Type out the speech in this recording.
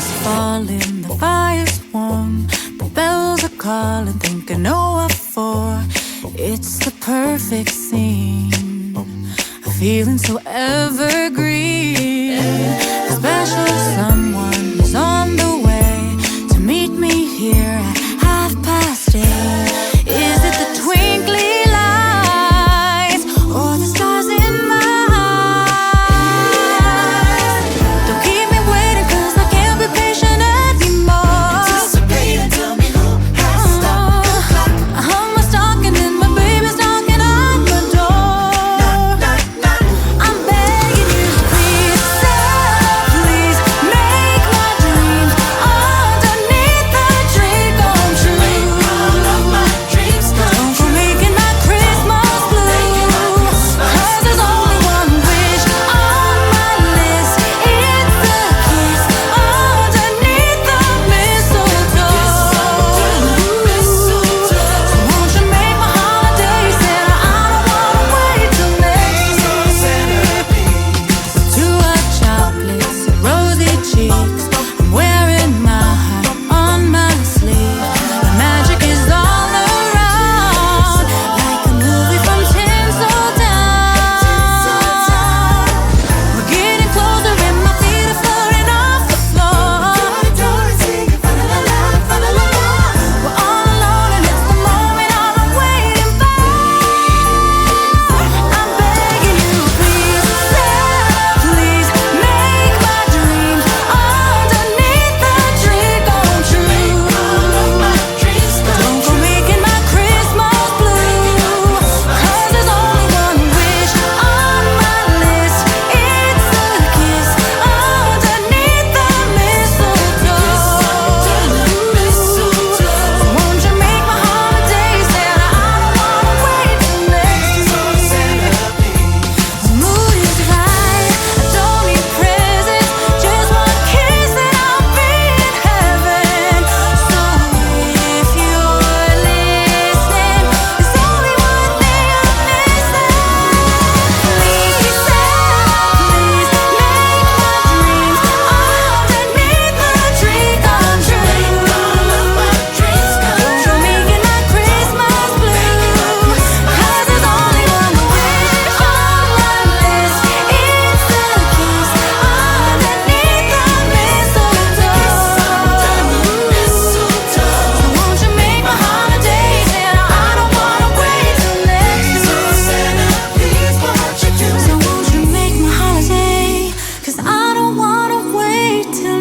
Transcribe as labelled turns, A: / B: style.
A: is falling, the fire's warm, the bells are calling, think I know what for. It's the perfect scene, a feeling so evergreen. A special someone is on the way to meet me here at 8:30. Is it the twinkly lights or the stars in my eyes? Don't keep me waiting, 'cause I can't be patient anymore.
B: Anticipate and tell me who has stopped the clock.
A: I hung my stocking and my baby's knocking on the door.
B: Knock, knock.
A: I'm begging you, please, please make my dreams underneath the tree come true.
B: All of my dreams come
A: Don't go making my Christmas blue, 'cause there's only one wish on my list. It's a kiss underneath the mistletoe. So won't you make my holiday, Santa? I don't wanna wait till next year. Two hot chocolates and rosy cheeks, I'm wearing my heart on my sleeve. The magic is all around, like a movie from Tinseltown. We're getting closer and my feet are floating off the floor. We're all alone and it's the moment I've been waiting for. I'm begging you, please, please make my dreams underneath the tree come true. Don't go making my Christmas blue, 'cause there's only one wish on my list. It's a kiss underneath the mistletoe. Won't you make my holiday, Santa? I don't wanna wait till next year. The mood is right, I don't need presents, just one kiss and I'll be in heaven. So if you're listening, there's only one thing I'm missing. Please, please make my dreams underneath the tree come true. Don't you making my Christmas blue, 'cause there's only one wish on my list. It's a kiss underneath the mistletoe. So won't you make my holiday, Santa? I don't wanna wait till next year. So won't you make my holiday, 'cause I don't wanna wait till